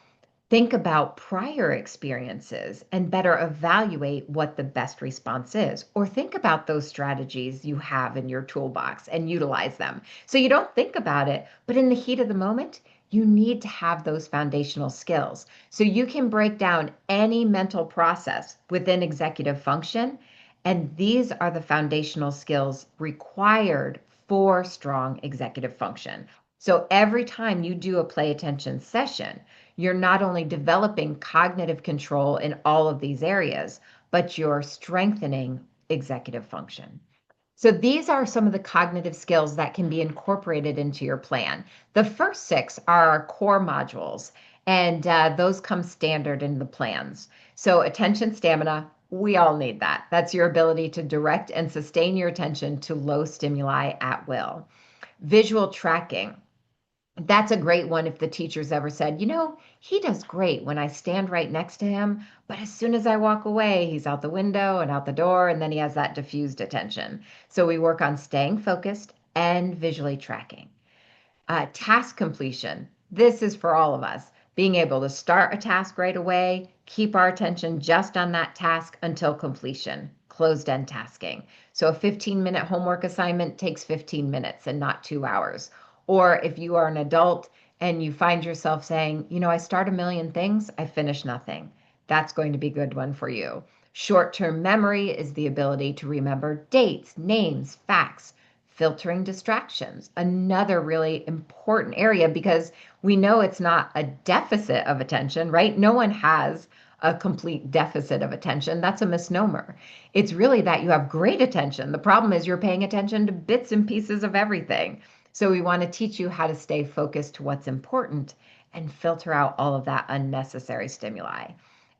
think about prior experiences and better evaluate what the best response is, or think about those strategies you have in your toolbox and utilize them. So you don't think about it, but in the heat of the moment, you need to have those foundational skills. So you can break down any mental process within executive function, and these are the foundational skills required for strong executive function. So every time you do a play attention session, you're not only developing cognitive control in all of these areas, but you're strengthening executive function. So these are some of the cognitive skills that can be incorporated into your plan. The first six are our core modules, and those come standard in the plans. So attention stamina, we all need that. That's your ability to direct and sustain your attention to low stimuli at will. Visual tracking. That's a great one if the teacher's ever said, he does great when I stand right next to him, but as soon as I walk away, he's out the window and out the door, and then he has that diffused attention. So we work on staying focused and visually tracking. Task completion. This is for all of us. Being able to start a task right away, keep our attention just on that task until completion, closed end tasking. So a 15-minute homework assignment takes 15 minutes and not 2 hours. Or if you are an adult and you find yourself saying, I start a million things, I finish nothing. That's going to be a good one for you. Short-term memory is the ability to remember dates, names, facts, filtering distractions, another really important area because we know it's not a deficit of attention, right? No one has a complete deficit of attention. That's a misnomer. It's really that you have great attention. The problem is you're paying attention to bits and pieces of everything. So we want to teach you how to stay focused to what's important and filter out all of that unnecessary stimuli.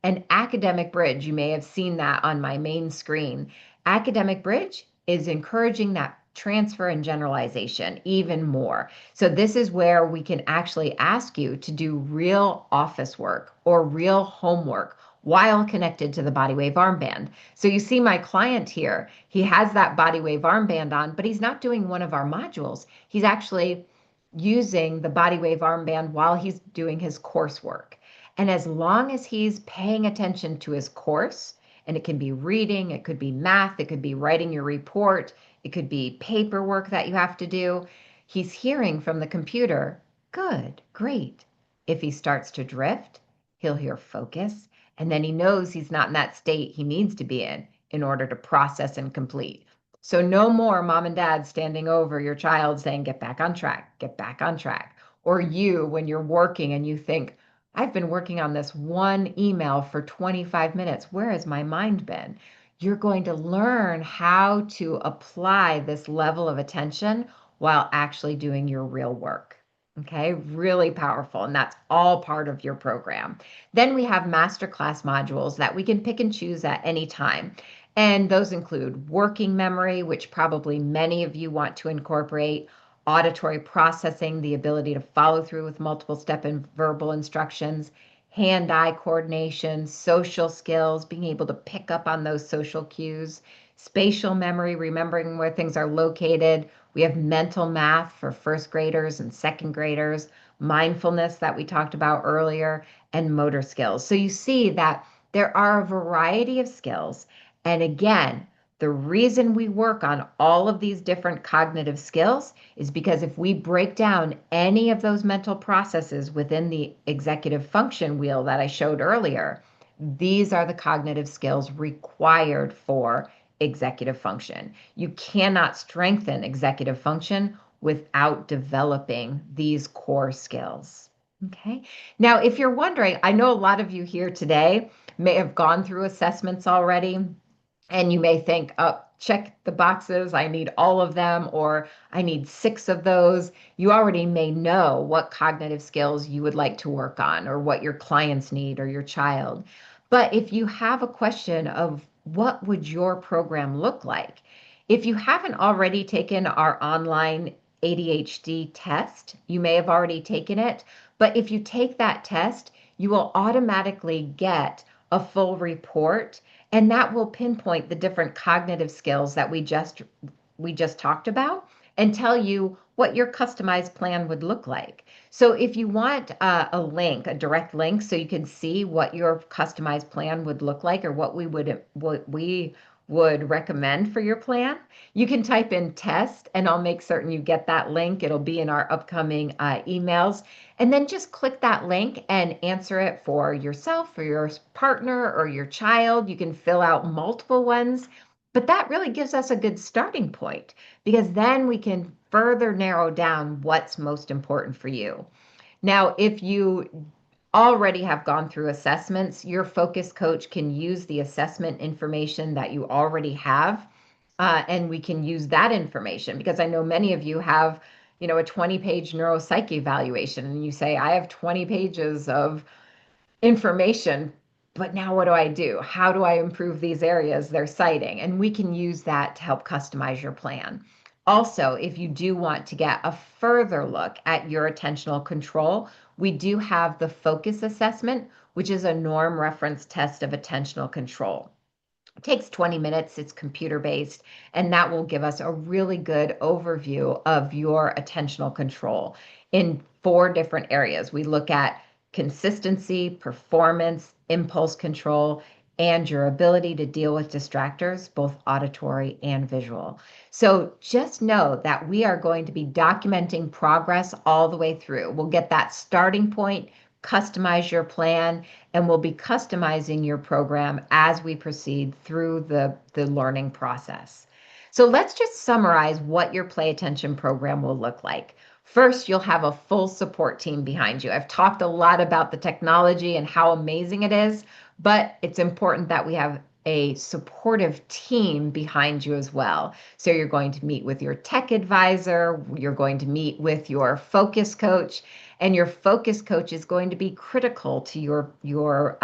An academic bridge, you may have seen that on my main screen. Academic bridge is encouraging that transfer and generalization even more. So this is where we can actually ask you to do real office work or real homework while connected to the body wave armband. So you see my client here, he has that body wave armband on, but he's not doing one of our modules. He's actually using the body wave armband while he's doing his coursework. And as long as he's paying attention to his course, and it can be reading, it could be math, it could be writing your report, it could be paperwork that you have to do. He's hearing from the computer, good, great. If he starts to drift, he'll hear focus, and then he knows he's not in that state he needs to be in order to process and complete. So no more mom and dad standing over your child saying, get back on track, get back on track. Or you, when you're working and you think, I've been working on this one email for 25 minutes. Where has my mind been? You're going to learn how to apply this level of attention while actually doing your real work. Okay, really powerful. And that's all part of your program. Then we have masterclass modules that we can pick and choose at any time. And those include working memory, which probably many of you want to incorporate, auditory processing, the ability to follow through with multiple step and verbal instructions, hand-eye coordination, social skills, being able to pick up on those social cues, spatial memory, remembering where things are located. We have mental math for first graders and second graders, mindfulness that we talked about earlier, and motor skills. So you see that there are a variety of skills. And again, the reason we work on all of these different cognitive skills is because if we break down any of those mental processes within the executive function wheel that I showed earlier, these are the cognitive skills required for executive function. You cannot strengthen executive function without developing these core skills. Okay. Now, if you're wondering, I know a lot of you here today may have gone through assessments already. And you may think, oh, check the boxes. I need all of them, or I need 6 of those. You already may know what cognitive skills you would like to work on, or what your clients need, or your child. But if you have a question of what would your program look like, if you haven't already taken our online ADHD test, you may have already taken it. But if you take that test, you will automatically get a full report, and that will pinpoint the different cognitive skills that we just talked about and tell you what your customized plan would look like. So if you want a link, a direct link, so you can see what your customized plan would look like, or what we would recommend for your plan, you can type in test, and I'll make certain you get that link. It'll be in our upcoming emails. And then just click that link and answer it for yourself or your partner or your child. You can fill out multiple ones, but that really gives us a good starting point because then we can further narrow down what's most important for you. Now, if you already have gone through assessments, your focus coach can use the assessment information that you already have And we can use that information because I know many of you have, a 20-page neuropsych evaluation, and you say, I have 20 pages of information, but now what do I do? How do I improve these areas they're citing? And we can use that to help customize your plan. Also, if you do want to get a further look at your attentional control, we do have the focus assessment, which is a norm reference test of attentional control. It takes 20 minutes, it's computer based, and that will give us a really good overview of your attentional control in 4 different areas. We look at consistency, performance, impulse control, and your ability to deal with distractors, both auditory and visual. So just know that we are going to be documenting progress all the way through. We'll get that starting point, customize your plan, and we'll be customizing your program as we proceed through the learning process. So let's just summarize what your Play Attention program will look like. First, you'll have a full support team behind you. I've talked a lot about the technology and how amazing it is, but it's important that we have a supportive team behind you as well. So you're going to meet with your tech advisor, you're going to meet with your focus coach, and your focus coach is going to be critical to your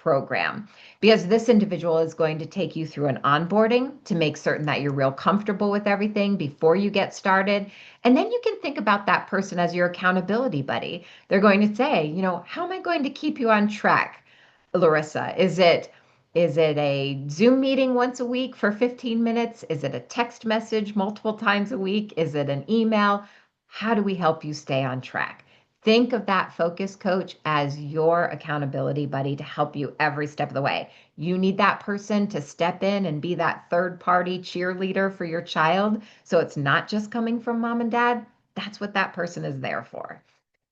program, because this individual is going to take you through an onboarding to make certain that you're real comfortable with everything before you get started. And then you can think about that person as your accountability buddy. They're going to say, how am I going to keep you on track, Larissa? Is it a Zoom meeting once a week for 15 minutes? Is it a text message multiple times a week? Is it an email? How do we help you stay on track? Think of that focus coach as your accountability buddy to help you every step of the way. You need that person to step in and be that third party cheerleader for your child. So it's not just coming from mom and dad. That's what that person is there for.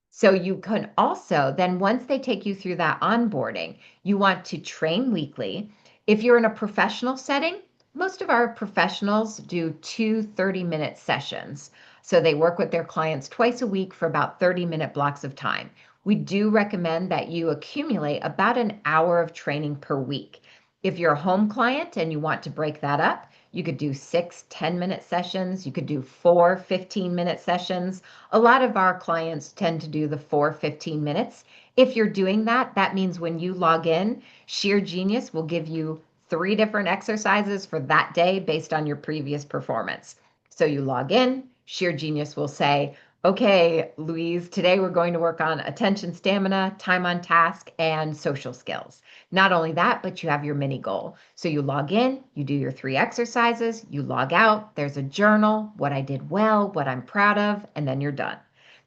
So you can also, then once they take you through that onboarding, you want to train weekly. If you're in a professional setting, most of our professionals do 2 30-minute sessions. So they work with their clients twice a week for about 30-minute blocks of time. We do recommend that you accumulate about an hour of training per week. If you're a home client and you want to break that up, you could do 6 10-minute sessions. You could do 4 15-minute sessions. A lot of our clients tend to do the 4 15 minutes. If you're doing that, that means when you log in, Sheer Genius will give you 3 different exercises for that day based on your previous performance. So you log in, Sheer Genius will say, okay, Louise, today we're going to work on attention stamina, time on task, and social skills. Not only that, but you have your mini goal. So you log in, you do your 3 exercises, you log out, there's a journal, what I did well, what I'm proud of, and then you're done.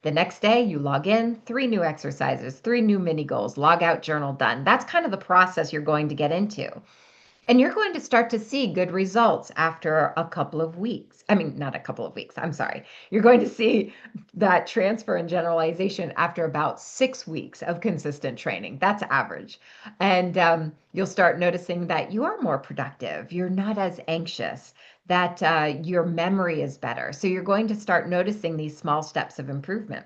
The next day, you log in, 3 new exercises, 3 new mini goals, log out, journal, done. That's kind of the process you're going to get into. And you're going to start to see good results after a couple of weeks. I mean, not a couple of weeks, I'm sorry. You're going to see that transfer and generalization after about 6 weeks of consistent training. That's average. And you'll start noticing that you are more productive. You're not as anxious, that your memory is better. So you're going to start noticing these small steps of improvement.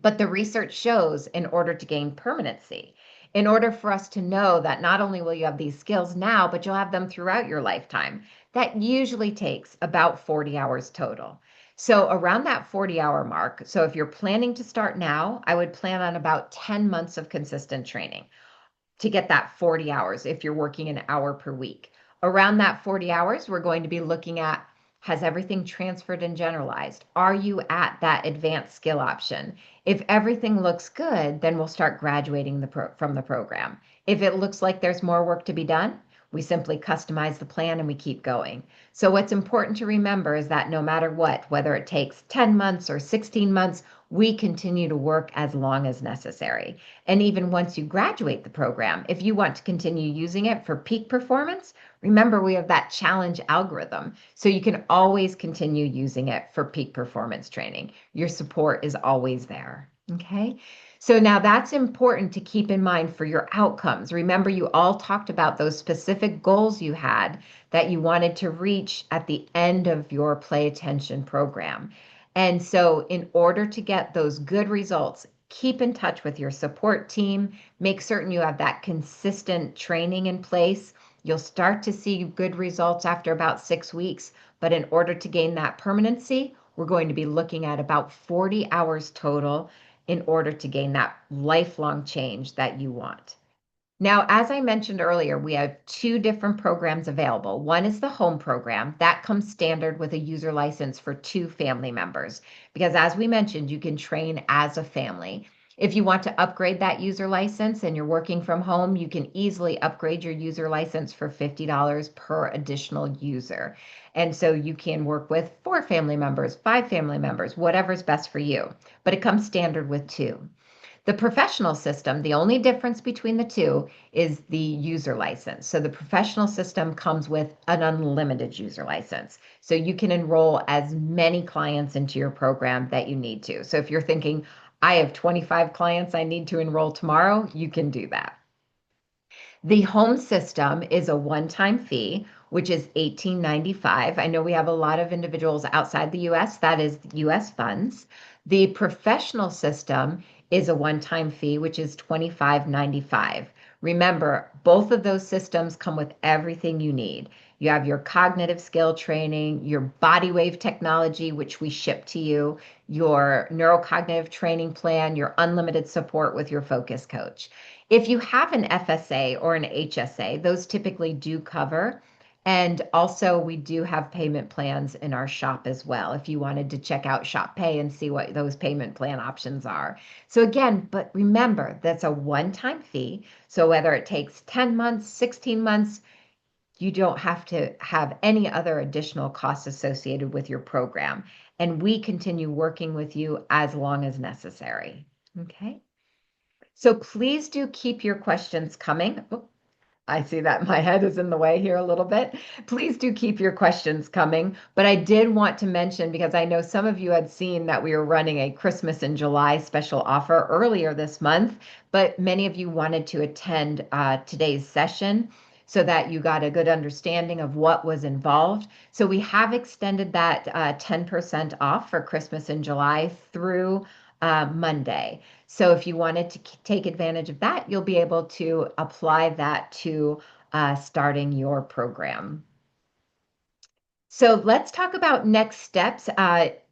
But the research shows in order to gain permanency, in order for us to know that not only will you have these skills now, but you'll have them throughout your lifetime, that usually takes about 40 hours total. So around that 40-hour mark, so if you're planning to start now, I would plan on about 10 months of consistent training to get that 40 hours if you're working an hour per week. Around that 40 hours, we're going to be looking at, has everything transferred and generalized? Are you at that advanced skill option? If everything looks good, then we'll start graduating from the program. If it looks like there's more work to be done, we simply customize the plan and we keep going. So what's important to remember is that no matter what, whether it takes 10 months or 16 months, we continue to work as long as necessary. And even once you graduate the program, if you want to continue using it for peak performance, remember we have that challenge algorithm. So you can always continue using it for peak performance training. Your support is always there. Okay. So now that's important to keep in mind for your outcomes. Remember, you all talked about those specific goals you had that you wanted to reach at the end of your Play Attention program. And so in order to get those good results, keep in touch with your support team, make certain you have that consistent training in place. You'll start to see good results after about 6 weeks, but in order to gain that permanency, we're going to be looking at about 40 hours total in order to gain that lifelong change that you want. Now, as I mentioned earlier, we have two different programs available. One is the home program that comes standard with a user license for two family members, because as we mentioned, you can train as a family. If you want to upgrade that user license and you're working from home, you can easily upgrade your user license for $50 per additional user. And so you can work with four family members, five family members, whatever's best for you, but it comes standard with two. The professional system, the only difference between the two is the user license. So the professional system comes with an unlimited user license. So you can enroll as many clients into your program that you need to. So if you're thinking, I have 25 clients I need to enroll tomorrow, you can do that. The home system is a one-time fee, which is $18.95. I know we have a lot of individuals outside the US, that is US funds. The professional system is a one-time fee, which is $25.95. Remember, both of those systems come with everything you need. You have your cognitive skill training, your body wave technology, which we ship to you, your neurocognitive training plan, your unlimited support with your focus coach. If you have an FSA or an HSA, those typically do cover. And also, we do have payment plans in our shop as well, if you wanted to check out Shop Pay and see what those payment plan options are. So, again, but remember, that's a one time fee. So, whether it takes 10 months, 16 months, you don't have to have any other additional costs associated with your program. And we continue working with you as long as necessary. Okay. So please do keep your questions coming. Oh, I see that my head is in the way here a little bit. Please do keep your questions coming. But I did want to mention, because I know some of you had seen that we were running a Christmas in July special offer earlier this month, but many of you wanted to attend today's session so that you got a good understanding of what was involved. So we have extended that 10% off for Christmas in July through Monday. So if you wanted to take advantage of that, you'll be able to apply that to starting your program. So let's talk about next steps.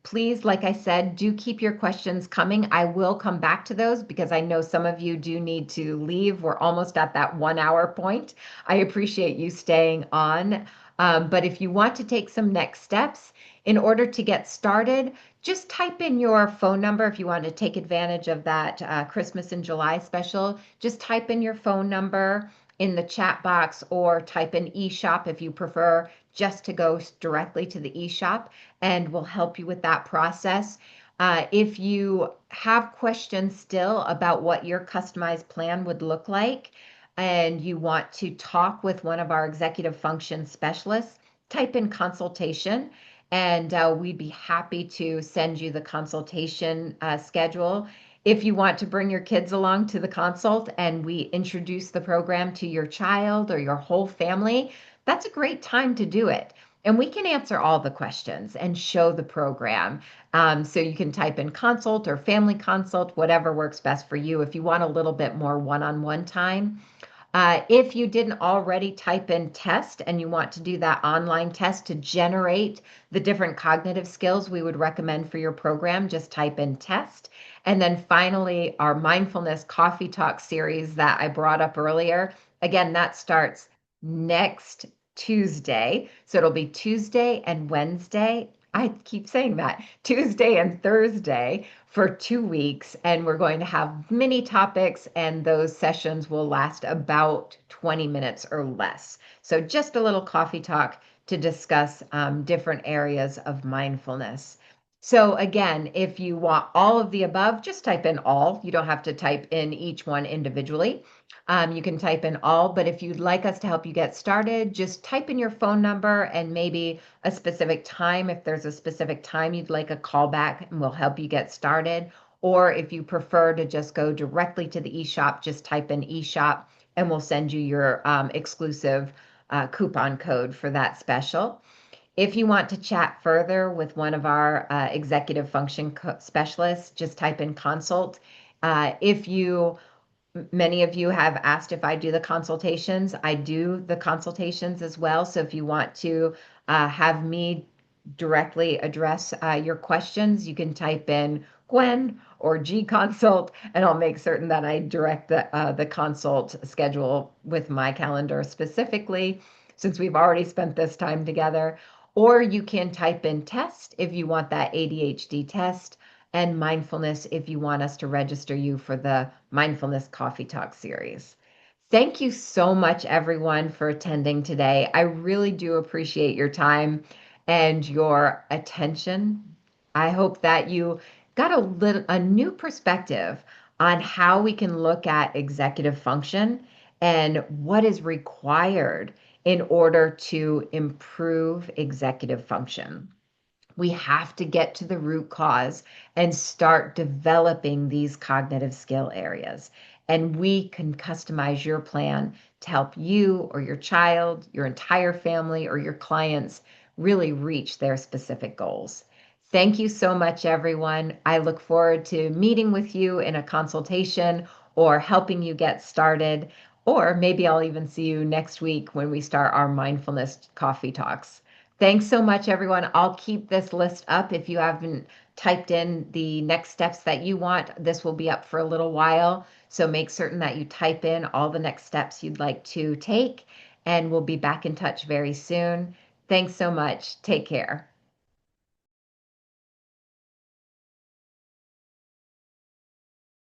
Please, like I said, do keep your questions coming. I will come back to those because I know some of you do need to leave. We're almost at that 1 hour point. I appreciate you staying on. But if you want to take some next steps, in order to get started, just type in your phone number if you want to take advantage of that Christmas in July special. Just type in your phone number in the chat box or type in eShop if you prefer just to go directly to the eShop, and we'll help you with that process. If you have questions still about what your customized plan would look like and you want to talk with one of our executive function specialists, type in consultation and we'd be happy to send you the consultation schedule. If you want to bring your kids along to the consult and we introduce the program to your child or your whole family, that's a great time to do it. And we can answer all the questions and show the program. So you can type in consult or family consult, whatever works best for you. If you want a little bit more one-on-one time, if you didn't already type in test and you want to do that online test to generate the different cognitive skills we would recommend for your program, just type in test. And then finally, our mindfulness coffee talk series that I brought up earlier. Again, that starts next Tuesday. So it'll be Tuesday and Wednesday. I keep saying that Tuesday and Thursday for 2 weeks. And we're going to have mini topics, and those sessions will last about 20 minutes or less. So just a little coffee talk to discuss different areas of mindfulness. So again, if you want all of the above, just type in all. You don't have to type in each one individually. You can type in all, but if you'd like us to help you get started, just type in your phone number and maybe a specific time. If there's a specific time you'd like a call back, and we'll help you get started. Or if you prefer to just go directly to the eShop, just type in eShop and we'll send you your exclusive coupon code for that special. If you want to chat further with one of our executive function specialists, just type in consult. If you Many of you have asked if I do the consultations. I do the consultations as well. So if you want to have me directly address your questions, you can type in Gwen or G consult, and I'll make certain that I direct the consult schedule with my calendar specifically, since we've already spent this time together. Or you can type in test if you want that ADHD test, and mindfulness if you want us to register you for the Mindfulness Coffee Talk series. Thank you so much, everyone, for attending today. I really do appreciate your time and your attention. I hope that you got a new perspective on how we can look at executive function and what is required in order to improve executive function. We have to get to the root cause and start developing these cognitive skill areas. And we can customize your plan to help you or your child, your entire family, or your clients really reach their specific goals. Thank you so much, everyone. I look forward to meeting with you in a consultation or helping you get started. Or maybe I'll even see you next week when we start our mindfulness coffee talks. Thanks so much, everyone. I'll keep this list up. If you haven't typed in the next steps that you want, this will be up for a little while. So make certain that you type in all the next steps you'd like to take, and we'll be back in touch very soon. Thanks so much. Take care.